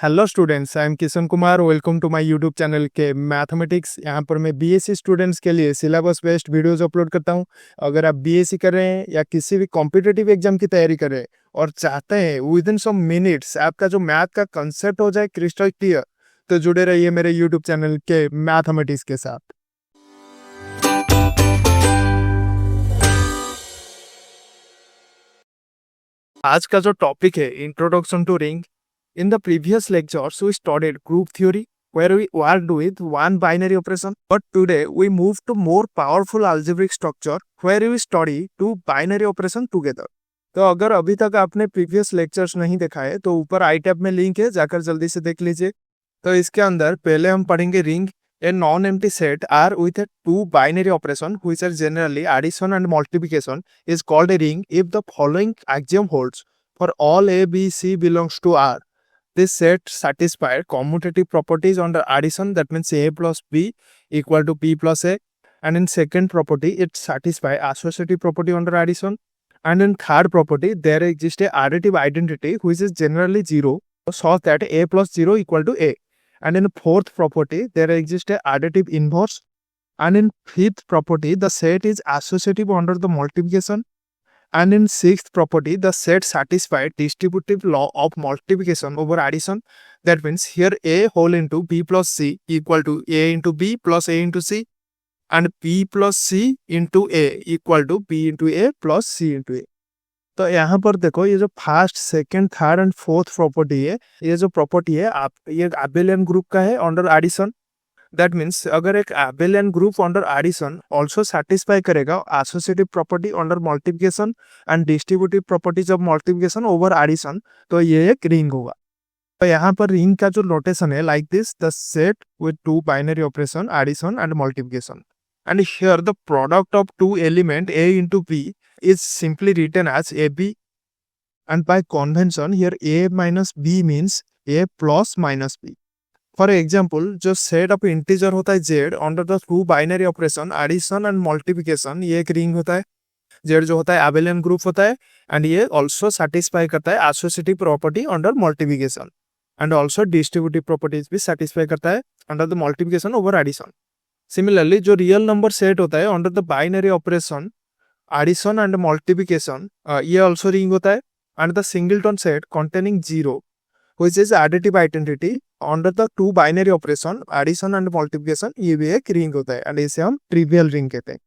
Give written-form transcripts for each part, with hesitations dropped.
Hello students, I am Kishan Kumar. Welcome to my YouTube channel के mathematics. यहाँ पर मैं बीएससी स्टूडेंट्स के लिए सिलेबस बेस्ड वीडियोस अपलोड करता हूँ। अगर आप बीएससी कर रहे हैं या किसी भी कॉम्पिटिटिव एग्जाम की तैयारी कर रहे हैं और चाहते हैं विद इन सम मिनट्स आपका जो मैथ का कंसेप्ट हो जाए क्रिस्टल क्लियर, तो जुड़े रहिए मेरे यूट्यूब चैनल के मैथमेटिक्स के साथ। आज का जो टॉपिक है introduction to ring. In the previous lectures, we studied group theory where we worked with one binary operation. But today, we move to more powerful algebraic structure where we study two binary operation together. तो अगर अभी तक आपने previous lectures नहीं देखा है तो ऊपर आई टैब में लिंक है, जाकर जल्दी से देख लीजिए। तो इसके अंदर पहले हम पढ़ेंगे ring. A non empty set R with a two binary operation which are generally addition and multiplication is called a ring if the following axiom holds for all a b c belongs to R. This set satisfies commutative properties under addition, that means a plus b equal to b plus a, and in second property it satisfies associative property under addition, and in third property there exists a additive identity which is generally 0 such that a plus 0 equal to a, and in fourth property there exists a additive inverse, and in fifth property the set is associative under the multiplication, and in sixth property the set satisfies distributive law of multiplication over addition. That means here a whole into b plus c equal to a into b plus a into c, and b plus c into a equal to b into a plus c into a. तो यहाँ पर देखो, ये जो first second third and fourth property है, ये जो property है ये एबेलियन ग्रुप का है अंडर एडिशन। दैट मीन्स अगर एक abelian group under addition also satisfy करेगा associative property under multiplication and distributive properties of multiplication over addition, तो ये एक रिंग होगा। तो यहाँ पर रिंग का जो नोटेशन है like this, the set with two binary operation addition and multiplication, and here the product of two element a into b is simply written as ab, and by convention here a minus b means a plus minus b. For example, जो set of integer होता है Z under the two binary operation addition and multiplication, ये एक ring होता है। Z जो होता है एबेलियन ग्रुप होता है, एंड ये ऑल्सो सेटिस्फाई करता है associative property under multiplication, and also distributive properties भी सेटिस्फाई करता है under the multiplication over addition. Similarly जो रियल नंबर सेट होता है under the binary operation addition and multiplication, ये ऑल्सो रिंग होता है। And the singleton set containing 0 which is additive identity under the two binary operation addition and multiplication, ये भी एक ring होता है, एंड इसे हम ट्रिवियल रिंग कहते हैं।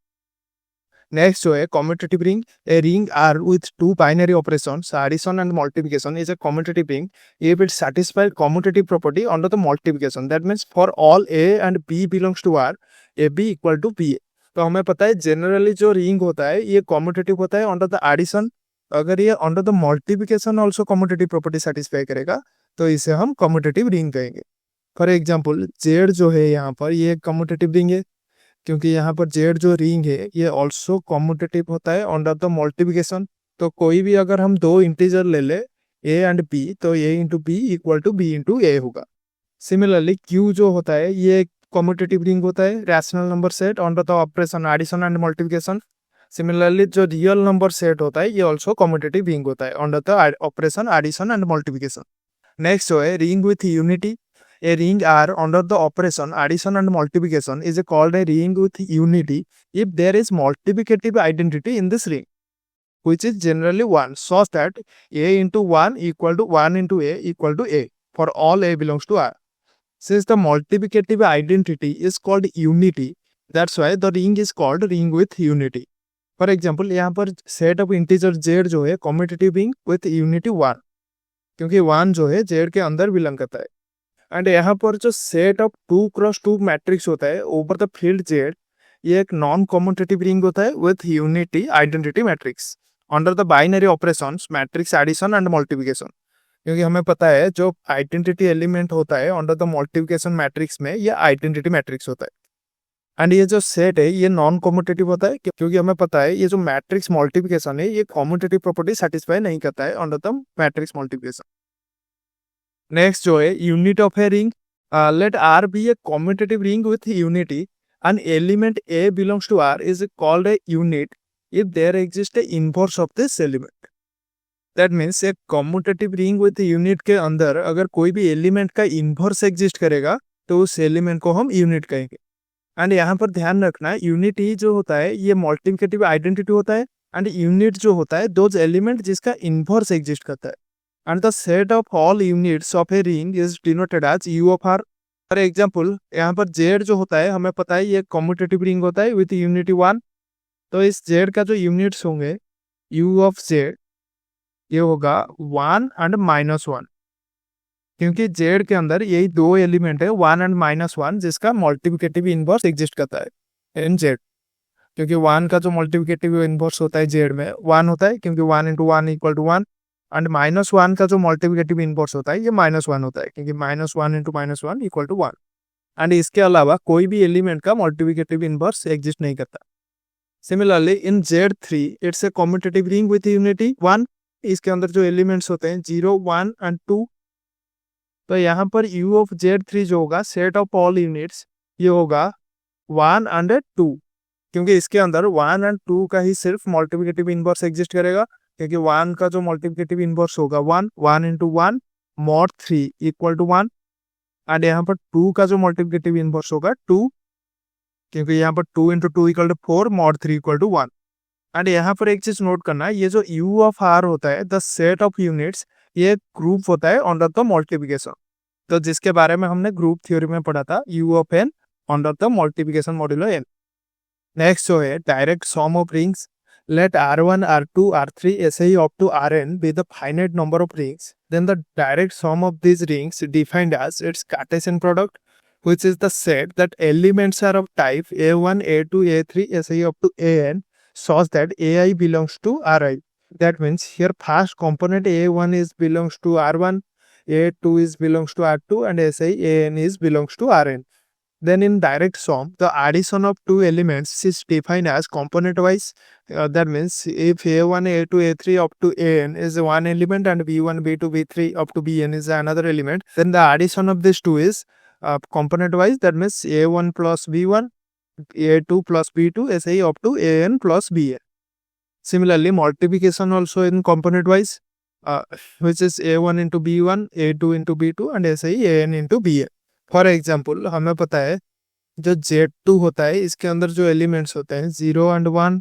नेक्स्ट जो है commutative ring. A ring R with two binary operations addition and multiplication is a commutative ring if it satisfies commutative property under the multiplication. That means for all a and b belongs to R, ab equal to ba. तो हमें पता है generally जो ring होता है ये commutative होता है अंडर द एडिशन। अगर ये under the multiplication also commutative property satisfy करेगा तो इसे हम कम्यूटेटिव रिंग कहेंगे। फॉर एग्जाम्पल, जेड जो है यहाँ पर ये कम्यूटेटिव रिंग है, क्योंकि यहाँ पर जेड जो रिंग है ये ऑल्सो कम्यूटेटिव होता है अंडर द मल्टीप्लिकेशन। तो कोई भी अगर हम दो इंटीजर ले ले ए एंड बी, तो A into B equal to B into A होगा। सिमिलरली क्यू जो होता है ये कम्यूटेटिव रिंग होता है, rational number set under the operation addition and multiplication. Similarly जो रियल नंबर सेट होता है ये ऑल्सो कम्यूटेटिव रिंग होता है under the operation addition and multiplication. Next जो है ring with unity. A ring R under the operation addition and multiplication is called a ring with unity if there is multiplicative identity in this ring which is generally 1 such that a into 1 equal to 1 into a equal to a for all a belongs to R. Since the multiplicative identity is called unity, that's why the ring is called ring with unity. For example, यहाँ पर set of integer Z जो है commutative ring with unity 1, क्योंकि 1 जो है Z के अंदर belong करता है। एंड यहाँ पर जो सेट ऑफ 2x2 मैट्रिक्स होता है ओवर द फील्ड जेड, ये एक नॉन कम्यूटेटिव रिंग होता है with unity identity matrix under the binary operations matrix addition and multiplication. क्योंकि हमें पता है जो आइडेंटिटी एलिमेंट होता है अंडर द मल्टीप्लिकेशन मैट्रिक्स में ये आइडेंटिटी मैट्रिक्स होता है। एंड ये जो सेट है ये नॉन कम्यूटेटिव होता है, क्योंकि हमें पता है ये जो मैट्रिक्स मल्टीप्लिकेशन है ये कम्यूटेटिव प्रॉपर्टी सेटिस्फाई नहीं करता है under the matrix multiplication. Next जो है unit of a ring. Let R be a commutative ring with unity and element A belongs to R is called a unit if there exists a inverse of this element. That means एक commutative ring with unit के अंदर अगर कोई भी element का inverse exist करेगा तो उस एलिमेंट को हम यूनिट कहेंगे। एंड यहाँ पर ध्यान रखना, यूनिट ही जो होता है ये मल्टीप्लिकेटिव आइडेंटिटी होता है, एंड यूनिट जो होता है दोज एलिमेंट जिसका इन्वर्स एग्जिस्ट करता है। And the set of all units of a ring is denoted as U of R. For example यहाँ पर जेड जो होता है हमें पता है ये कॉम्यूटेटिव रिंग होता है विथ यूनिटी 1। तो इस जेड का जो यूनिट्स होंगे यू ऑफ जेड ये होगा 1 एंड -1, क्योंकि जेड के अंदर यही दो एलिमेंट है 1 एंड -1 जिसका मल्टीप्लिकेटिव इनवर्स एग्जिस्ट करता है इन जेड। क्योंकि 1 का जो मल्टीप्लिकेटिव इनवर्स होता है जेड में 1 होता है, क्योंकि 1 × 1 = 1, एंड -1 का जो मल्टीप्लिकेटिव इनवर्स होता है ये -1 होता है, क्योंकि -1 × -1 = 1। एंड इसके अलावा कोई भी एलिमेंट का मल्टीप्लिकेटिव इनवर्स एग्जिस्ट नहीं करता। Similarly in Z3 it's a commutative ring with unity 1। इसके अंदर जो एलिमेंट्स होते हैं 0, 1 एंड 2। तो यहाँ पर U ऑफ Z3 जो होगा सेट ऑफ ऑल यूनिट्स ये होगा 1 एंड 2, क्योंकि इसके अंदर 1 एंड 2 का ही सिर्फ मल्टीप्लिकेटिव इनवर्स एग्जिस्ट करेगा, क्योंकि 1 का जो मल्टीप्लिकेटिव इनवर्स होगा 1, 1 × 1 mod 3 = 1, एंड यहाँ पर 2 का जो मल्टीप्लिकेटिव इनवर्स होगा 2, क्योंकि यहाँ पर 2 × 2 = 4 mod 3 = 1। एंड यहाँ पर एक चीज नोट करना, ये जो U ऑफ R होता है द सेट ऑफ यूनिट्स ये ग्रुप होता है अंडर द मल्टीप्लिकेशन, तो जिसके बारे में हमने ग्रुप थ्योरी में पढ़ा था U of N under the multiplication modulo N। Next जो है direct sum of rings. Let R1, R2, R3 ऐसे ही up to Rn be the finite number of rings, then the direct sum of these rings defined as its Cartesian product, which is the set that elements are of type A1, A2, A3 ऐसे ही up to An such that AI belongs to Ri. That means here first component A1 is belongs to R1, A2 is belongs to R2, and ऐसे ही An is belongs to Rn. Then in direct sum, the addition of two elements is defined as component wise. That means if A1, A2, A3 up to An is one element and B1, B2, B3 up to Bn is another element, then the addition of these two is component wise. That means A1 plus B1, A2 plus B2 ऐसे ही up to An plus Bn. Similarly, multiplication also in component wise, which is A1 into B1, A2 into B2 and ऐसे ही An into Bn. For example हमें पता है जो Z2 होता है इसके अंदर जो एलिमेंट्स होते हैं 0 एंड 1।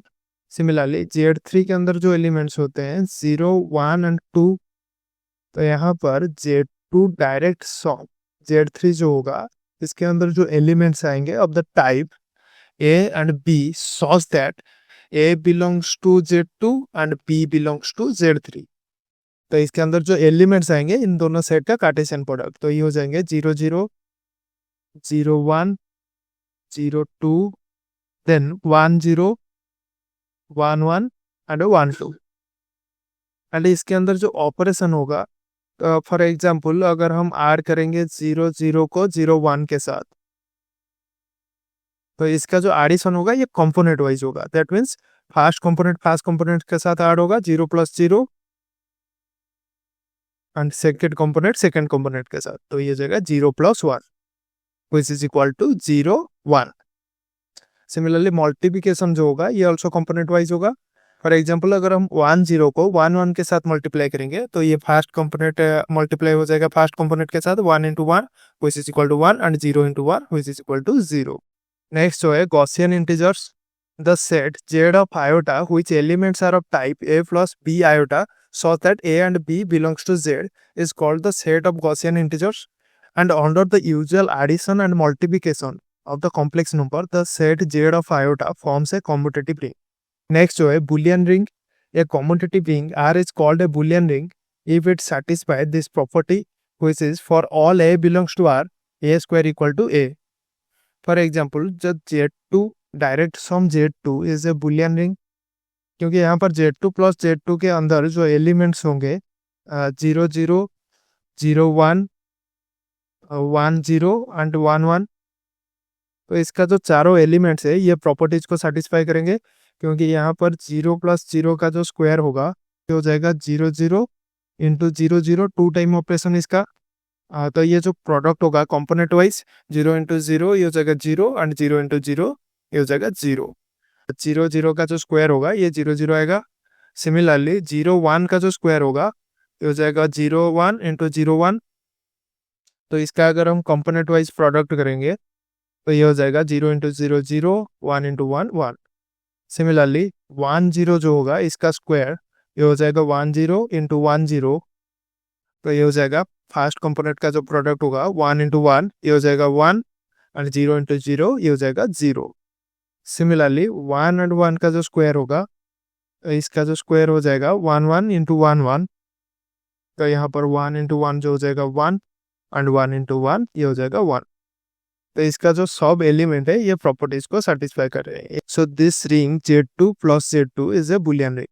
सिमिलरली Z3 के अंदर जो एलिमेंट्स होते हैं 0, 1 एंड 2। तो यहाँ पर Z2 डायरेक्ट सम Z3 जो होगा इसके अंदर जो एलिमेंट्स आएंगे of the type A and B such that A belongs to Z2 and B belongs to Z3। तो इसके अंदर जो एलिमेंट्स आएंगे इन दोनों सेट का कार्टेशियन प्रोडक्ट, तो ये हो जाएंगे 0, 0, 0, 1, 0, 2, then 1, 0, 1, 1 and 1, 2। एंड इसके अंदर जो ऑपरेशन होगा, फॉर एग्जाम्पल अगर हम R करेंगे 0, 0 को 0, 1 के साथ, तो इसका जो एडिशन होगा ये कंपोनेंट वाइज होगा। दैट मीन्स फर्स्ट कंपोनेंट के साथ ऐड होगा 0 + 0 एंड सेकेंड कंपोनेंट के साथ, तो ये जाएगा 0 + 1 which is equal to 0, 1। Similarly multiplication जो होगा ये ऑल्सो कंपोनेंट वाइज होगा। फॉर एग्जाम्पल अगर हम 1, 0 को 1, 1 के साथ मल्टीप्लाई करेंगे तो ये फर्स्ट कंपोनेंट मल्टीप्लाई हो जाएगा फर्स्ट कंपोनेंट के साथ 1 × 1 which is equal to 1 and 0 × 1 which is equal to 0। Next जो है Gaussian integers. The set Z of iota which elements are of type A plus B iota such that A and B belongs to Z is called the set of Gaussian integers, and under the usual addition and multiplication of the complex number the set Z of iota forms a commutative ring। Next जो है Boolean ring। A commutative ring R is called a Boolean ring if it satisfies this property, which is for all A belongs to R, A square equal to A। For example, जब Z2 direct sum Z2 is a Boolean ring, क्योंकि यहाँ पर Z2 + Z2 के अंदर जो elements होंगे 0, 0, 0, 1, 1, 0 and 1, 1। तो इसका जो चारों एलिमेंट्स है ये प्रॉपर्टीज को सेटिस्फाई करेंगे, क्योंकि यहाँ पर 0 + 0 का जो स्क्वायर होगा ये हो जाएगा 0, 0 × 0, 0 2 टाइम ऑपरेशन इसका। तो ये जो प्रोडक्ट होगा कंपोनेंट वाइज 0 × 0 ये हो जाएगा 0 एंड 0 × 0 ये हो जाएगा 0। 0, 0 का जो स्क्वायर होगा ये 0, 0 आएगा। सिमिलरली 0 1 का जो स्क्वायर होगा ये हो जाएगा 0 1 इंटू 0 1। तो इसका अगर हम कंपोनेंट वाइज प्रोडक्ट करेंगे तो ये हो जाएगा 0 इंटू 0 0 1 इंटू 1 1। सिमिलरली 1 0 जो होगा इसका स्क्वायर ये हो जाएगा 1 0 इंटू 1 0। तो ये हो जाएगा फर्स्ट कंपोनेंट का जो प्रोडक्ट होगा 1 इंटू 1 ये हो जाएगा 1 एंड 0 इंटू 0 ये हो जाएगा 0। सिमिलरली 1 एंड 1 का जो स्क्वायर होगा इसका जो स्क्वायर हो जाएगा 1 1 इंटू 1 1। तो यहाँ पर 1 इंटू 1 जो हो जाएगा 1 एंड 1 इंटू 1 ये हो जाएगा 1। तो इसका जो सब एलिमेंट है ये प्रॉपर्टीज को सेटिस्फाई कर रहे हैं। So this ring Z2 plus Z2 is a Boolean ring.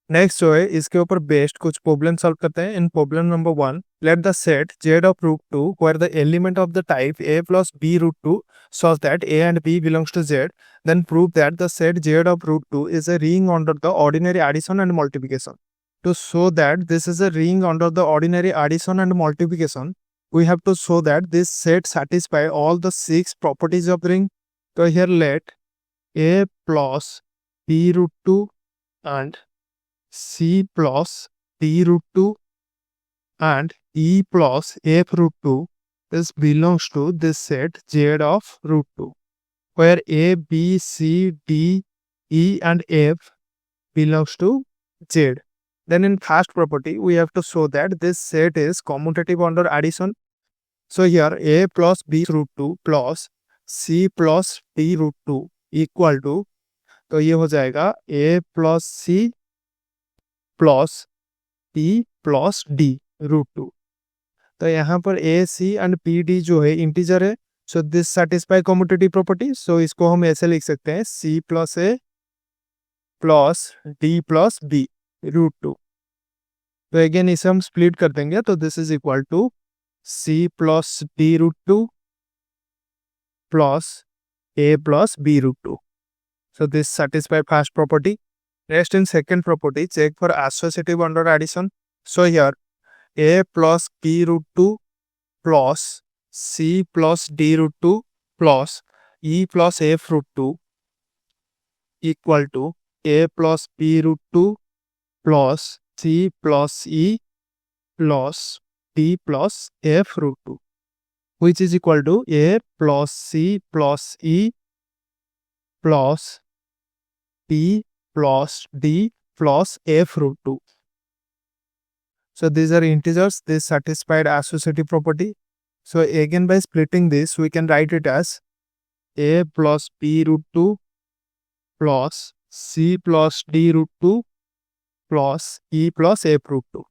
Next जो है इसके ऊपर बेस्ड कुछ प्रॉब्लम सॉल्व करते हैं। In problem number 1, let the set Z of root 2 where the element of the type A plus B root 2 such that A and B belongs to Z, then prove that the set Z of root 2 is a ring under the ordinary addition and multiplication. To show that this is a ring under the ordinary addition and multiplication, we have to show that this set satisfy all the 6 properties of the ring. So here let A plus B root 2 and C plus D root 2 and E plus F root 2 is belongs to this set Z of root 2, where A, B, C, D, E and F belongs to Z. Then in first property, we have to show that this set is commutative under addition. So here A plus B root 2 plus C plus D root 2 equal to, तो ये हो जाएगा A plus C plus P plus D root 2। तो यहाँ पर A, C and P, D जो है integer है। So this satisfy commutative property. So इसको हम ऐसे लिख सकते हैं C plus A plus D plus B root 2। तो अगेन इसे हम स्प्लिट कर देंगे तो this is equal to C plus D root 2 plus A plus B root 2। So this satisfy first property. Next in second property, check for associative under addition. So here A plus B root 2 plus C plus D root 2 plus E plus F root 2 equal to A plus B root 2 plus C plus E plus D plus F root 2, which is equal to A plus C plus E plus D plus D plus F root 2. So these are integers. This satisfied associative property. So again by splitting this, we can write it as A plus B root 2 plus C plus D root 2 plus E plus F root 2.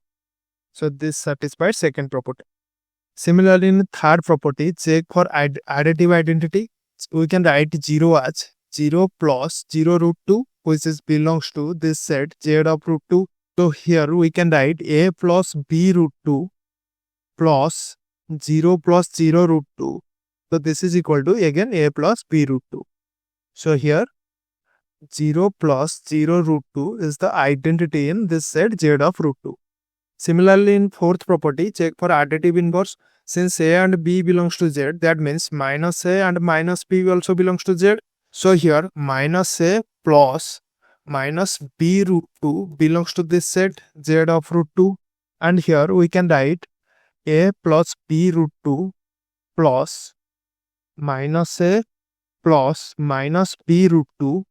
So this satisfies second property. Similarly, in third property, check for additive identity. We can write 0 as 0 plus 0 root 2, which is belongs to this set Z of root 2. So here we can write A plus B root 2 plus 0 plus 0 root 2. So this is equal to again A plus B root 2. So here 0 plus 0 root 2 is the identity in this set Z of root 2. Similarly, in fourth property, check for additive inverse. Since A and B belongs to Z, that means minus A and minus B also belongs to Z. So here minus A plus minus B root 2 belongs to this set Z of root 2, and here we can write A plus B root 2 plus minus A plus minus B root 2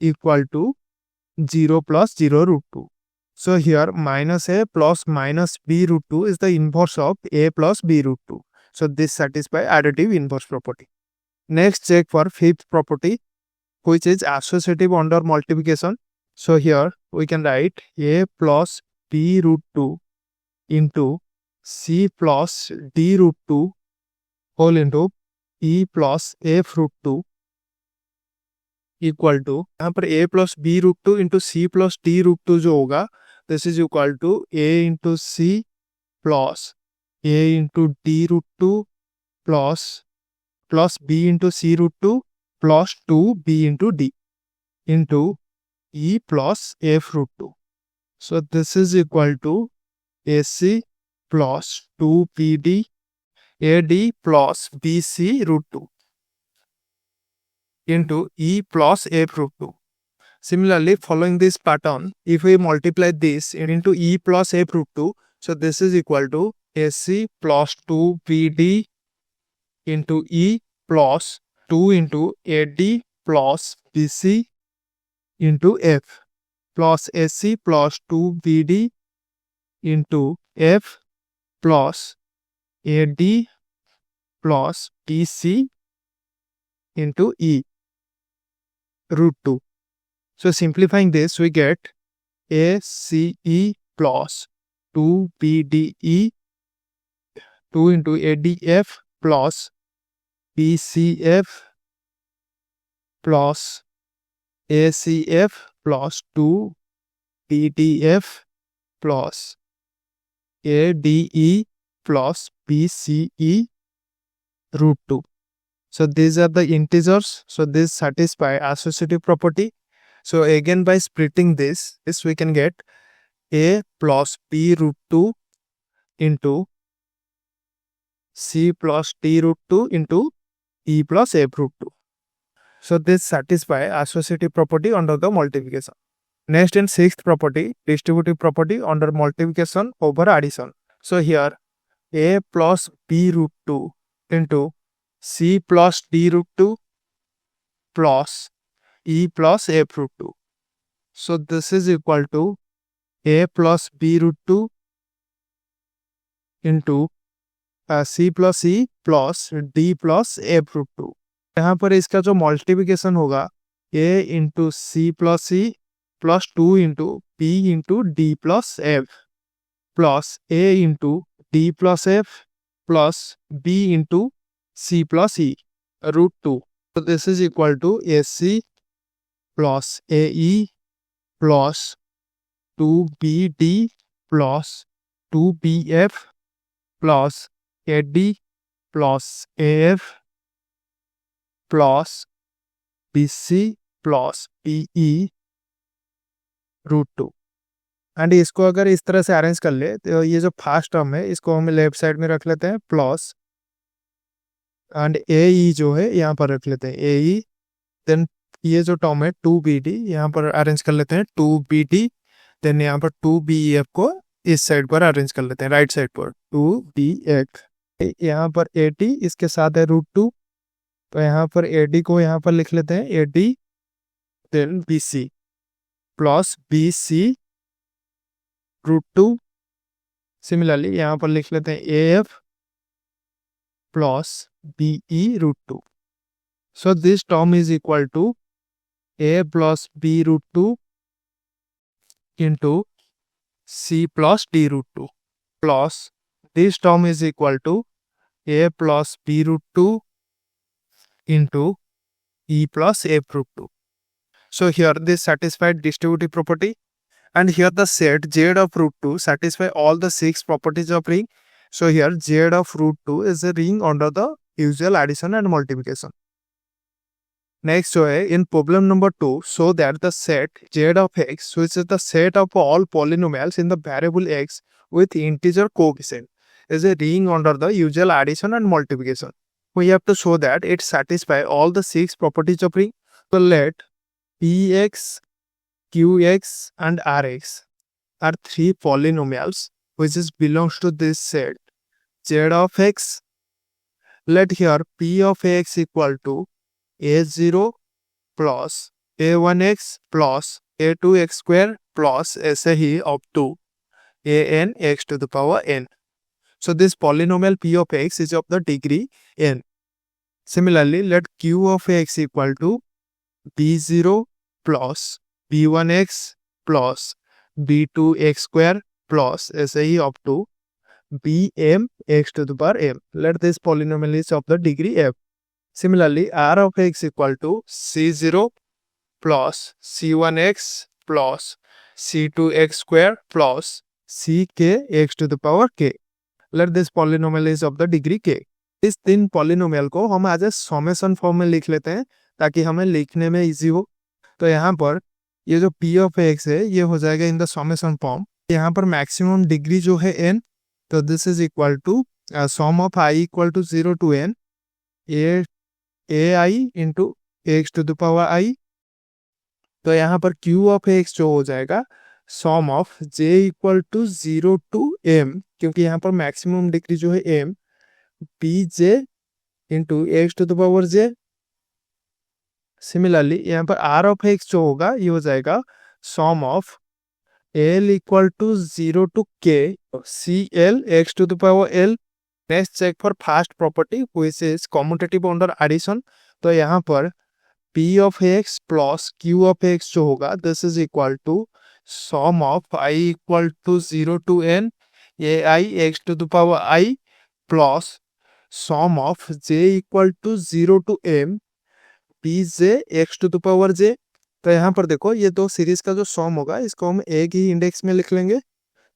equal to 0 plus 0 root 2. So here minus A plus minus B root 2 is the inverse of A plus B root 2. So this satisfies additive inverse property. Next, check for fifth property, which is associative under multiplication. So here we can write A plus B root 2 into C plus D root 2 whole into E plus F root 2 equal to, यहाँ पर A plus B root 2 into C plus D root 2 जो होगा, this is equal to A into C plus A into D root 2 plus B into C root 2 plus 2B into D into E plus F root 2. So this is equal to AC plus 2PD AD plus BC root 2 into E plus F root 2. Similarly, following this pattern, if we multiply this into e plus f root 2, so this is equal to ac plus 2bd into e plus 2 into ad plus bc into f plus ac plus 2bd into f plus ad plus bc into e root 2. So simplifying this, we get ACE plus 2BDE 2 into ADF plus BCF plus ACF plus 2 BDF plus ADE plus BCE root 2. So these are the integers. So this satisfy associative property. So again, by splitting this we can get a plus b root 2 into c plus d root 2 into e plus f root 2. So this satisfy associative property under the multiplication. Next, in sixth property, distributive property under multiplication over addition. So here a plus b root 2 into c plus d root 2 plus e plus f root 2. So this is equal to a plus b root 2 into c plus e plus d plus f root 2. यहाँ पर इसका जो multiplication होगा a into C plus E plus 2 into p into D plus F plus a into D plus F plus b into c plus E root 2. So this is equal to AC plus AE plus 2BD plus 2BF plus AD plus AF plus BC plus PE root 2. And इसको अगर इस तरह से arrange कर ले तो ये जो फर्स्ट टर्म है इसको हम लेफ्ट साइड में रख लेते हैं प्लस एंड ए जो है यहाँ पर रख लेते हैं ए देन ये जो टर्म है 2BD यहाँ पर अरेंज कर लेते हैं 2BD देन यहाँ पर 2BF को इस साइड पर अरेंज कर लेते हैं राइट साइड पर 2BF. यहाँ पर AD इसके साथ है रूट 2 तो यहाँ पर AD को यहाँ पर लिख लेते हैं AD then BC plus BC root 2. Similarly यहाँ पर लिख लेते हैं AF plus BE root 2. So this term is equal to A plus B root 2 into C plus D root 2 plus this term is equal to A plus B root 2 into E plus F root 2. So here this satisfied distributive property and here the set Z of root 2 satisfy all the 6 properties of ring. So here Z of root 2 is a ring under the usual addition and multiplication. Next in problem number 2, show that the set Z of x, which is the set of all polynomials in the variable x with integer coefficient, is a ring under the usual addition and multiplication. We have to show that it satisfies all the 6 properties of ring. So let Px, Qx and Rx are 3 polynomials which belongs to this set Z of x. Let here P of x equal to a0 plus a1x plus a2x square plus ऐसे ही up to an x to the power n. So this polynomial p of x is of the degree n. Similarly, let q of x equal to b0 plus b1x plus b2x square plus ऐसे ही up to bm x to the power m. Let this polynomial is of the degree f. Similarly, r of x equal to c0 plus c1x plus c2x square plus ck x to the power k. Let this polynomial is of the degree k. इस 3 polynomial को हम आज summation form में लिख लेते हैं ताकि हमें लिखने में इजी हो. तो यहाँ पर ये जो p of x है ये हो जाएगा इन द समेशन फॉर्म. यहाँ पर मैक्सिमम डिग्री जो है n, तो this is equal to sum of i equal to 0 to n ai into x to the power I तो यहाँ पर क्यू ऑफ एक्स जो हो जाएगा sum of j equal to 0 to m, क्योंकि यहाँ पर मैक्सिमम डिग्री जो है m, p j into x to the power j. Similarly यहाँ पर आर ऑफ एक्स जो होगा ये हो जाएगा sum of l equal to 0 to k c l x to the power l. Next check for first property which is commutative under addition. तो यहाँ पर P of x plus Q of x जो होगा this is equal to sum of I equal to 0 to n a i x to the power I plus sum of J equal to 0 to m P J X to the power j। तो यहाँ पर देखो ये दो series का जो सम होगा इसको हम एक ही इंडेक्स में लिख लेंगे।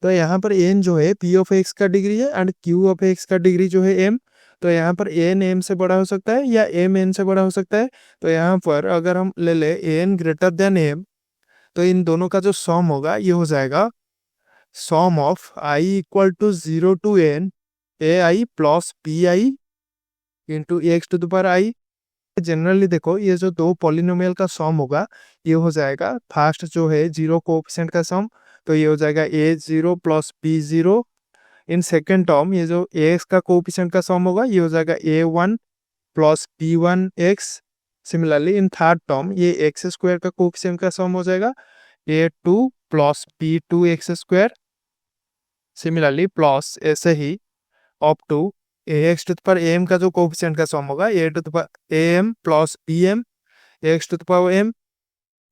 तो यहाँ पर n जो है P ऑफ एक्स का डिग्री है एंड Q ऑफ एक्स का डिग्री जो है m। तो यहाँ पर n m से बड़ा हो सकता है या m n से बड़ा हो सकता है। तो यहाँ पर अगर हम ले ले n ग्रेटर देन m, तो इन दोनों का जो सम होगा ये हो जाएगा sum of I equal to 0 to n a i plus p i into x to the power i. Generally देखो ये जो दो पॉलिनोमियल का सम होगा ये हो जाएगा फर्स्ट जो है जीरो कोएफिशिएंट का सम, तो ये हो जाएगा a0 plus b0। In second term ये जो ax का कोएफिशिएंट का सम होगा ये हो जाएगा a1 plus b1x। Similarly in third term ये एक्स स्क्वायर का कोएफिशिएंट का सम हो जाएगा a2 plus b2x square. Similarly plus ऐसे ही up to ax to the power am का जो कोएफिशिएंट का सम होगा a to the power am plus bm x to the power m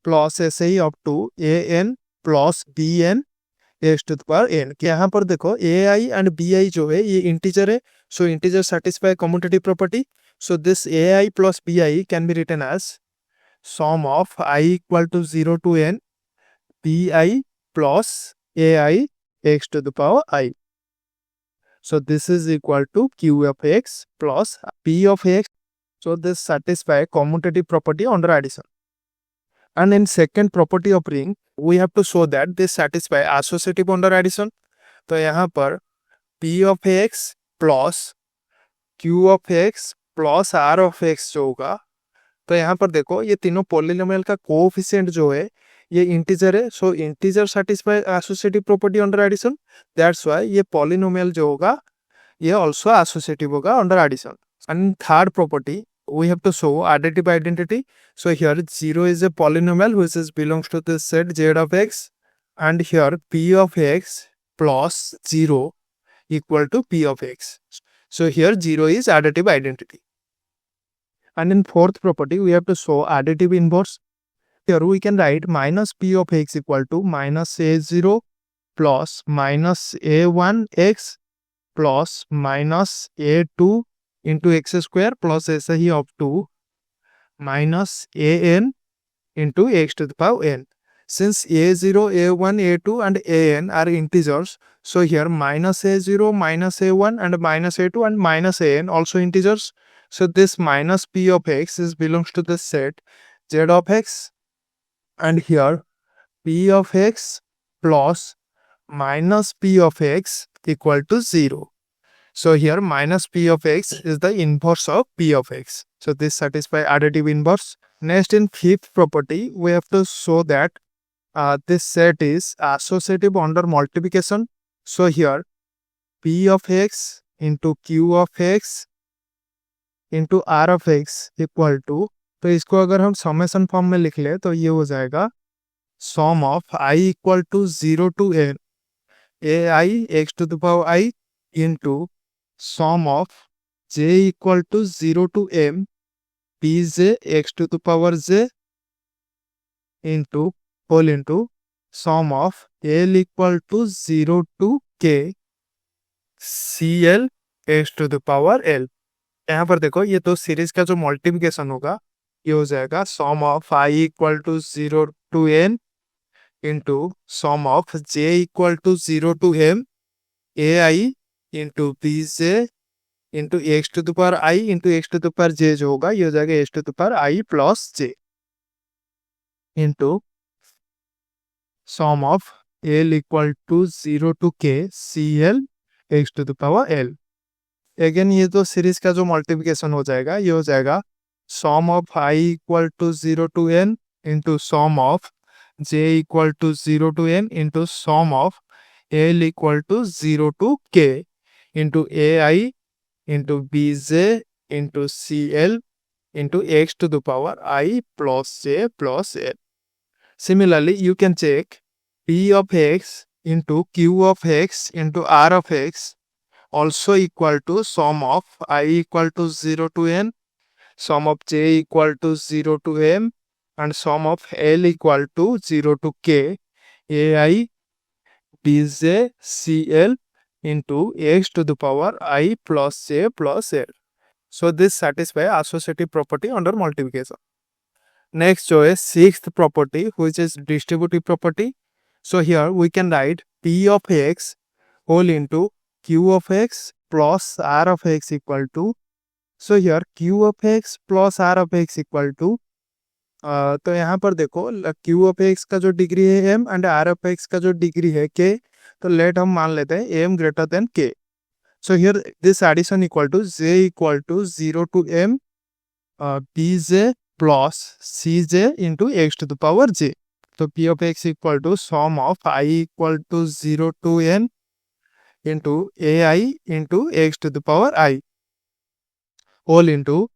plus ऐसे ही up to an plus bn x to the power n। यहाँ पर देखो ai and bi जो है ये इंटीजर है, so integer satisfy commutative property, so this ai plus bi can be written as sum of I equal to 0 to n bi plus ai x to the power I. So this is equal to q of x plus p of x. So this satisfy commutative property under addition. And in second property of ring we have to show that this satisfy associative under addition. तो यहाँ पर p of x plus q of x plus r of x जो होगा, तो यहाँ पर देखो ये तीनों पॉलिनोमियल का कोएफिशिएंट जो है ये इंटीजर है, so integer satisfy associative property under addition, that's why ये पॉलिनोमियल जो होगा ये आल्सो एसोसिएटिव होगा under addition. And third property we have to show additive identity. So here 0 is a polynomial which is belongs to the set z of x, and here p of x plus 0 equal to p of x. So here 0 is additive identity. And in fourth property we have to show additive inverse. Here we can write minus p of x equal to minus a0 plus minus a1x plus minus a2 into x square plus ऐसे ही up to minus an into x to the power n. Since a0, a1, a2 and an are integers, so here minus a0, minus a1 and minus a2 and minus an also integers. So this minus p of x is belongs to the set z of x, and here p of x plus minus p of x equal to 0. So here minus p of x is the inverse of p of x. So this satisfy additive inverse. Next, in fifth property we have to show that this set is associative under multiplication. So here p of x into q of x into r of x equal to, तो इसको अगर हम summation form में लिख ले तो ये हो जाएगा sum of i equal to 0 to n a i x to the power i into sum of j equal to 0 to m pj x to the power j into whole into sum of l equal to 0 to k cl x to the power l। यहाँ पर देखो ये दो series का जो multiplication होगा ये हो जाएगा sum of i equal to 0 to n into sum of j equal to 0 to m a i into p j into x to the power i into x to the power j जो होगा ये हो जाएगा x to the power i plus j into sum of l equal to 0 to k c l x to the power l. Again ये तो series का जो multiplication हो जाएगा ये हो जाएगा sum of i equal to 0 to n into sum of j equal to 0 to n into sum of l equal to 0 to k into ai into bj into cl into x to the power I plus j plus l. Similarly, you can check p of x into q of x into r of x also equal to sum of I equal to 0 to n, sum of j equal to 0 to m, and sum of l equal to 0 to k ai bj cl into x to the power I plus j plus l. So this satisfies associative property under multiplication. Next choice, sixth property, which is distributive property. So here we can write p of x whole into q of x plus r of x equal to, so here q of x plus r of x equal to, तो यहाँ पर देखो q of x का जो degree है m and r of x का जो degree है k, तो लेट हम मान लेते हैं m greater than k. So here this addition equal to j equal to 0 to m bj plus cj into x to the power j. So p of x equal to sum of I equal to 0 to n into ai into x to the power I whole into,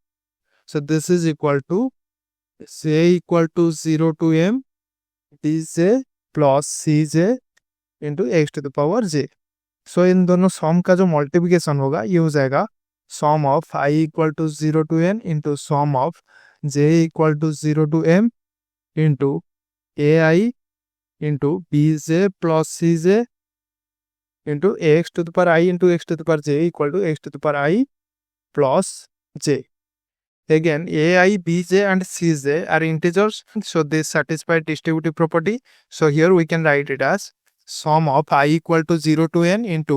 so this is equal to j equal to 0 to m bj plus cj into x to the power j. सो इन दोनों सम का जो multiplication होगा ये हो जाएगा sum of i equal to 0 to n into sum of j equal to 0 to m into ai into bj plus cj into x to the power i into x to the power j equal to x to the power i plus j. Again, ai, bj and cj are integers, so they satisfy distributive property. So here we can write it as sum of I equal to 0 to n into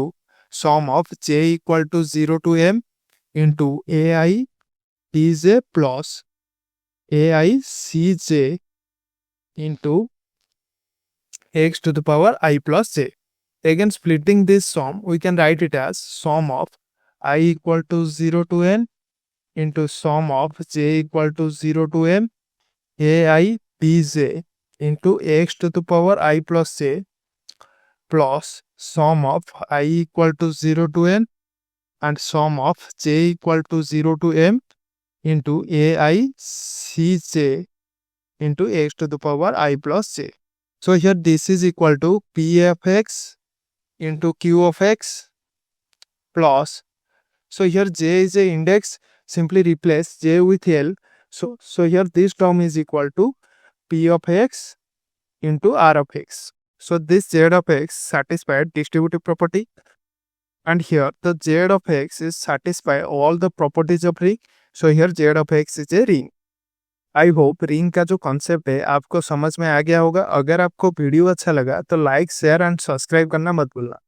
sum of j equal to 0 to m into ai bj plus ai cj into x to the power I plus j. Again, splitting this sum, we can write it as sum of I equal to 0 to n into sum of j equal to 0 to m ai bj into x to the power I plus j plus sum of I equal to 0 to n and sum of j equal to 0 to m into ai cj into x to the power I plus j. So here this is equal to p of x into q of x plus, so here j is a index, simply replace j with l. So here this term is equal to p of x into r of x. So this z of x satisfied distributive property, and here the z of x is satisfy all the properties of ring. So here z of x is a ring. I hope ring का जो concept है आपको समझ में आ गया होगा. अगर आपको वीडियो अच्छा लगा तो लाइक शेयर एंड सब्सक्राइब करना मत भूलना.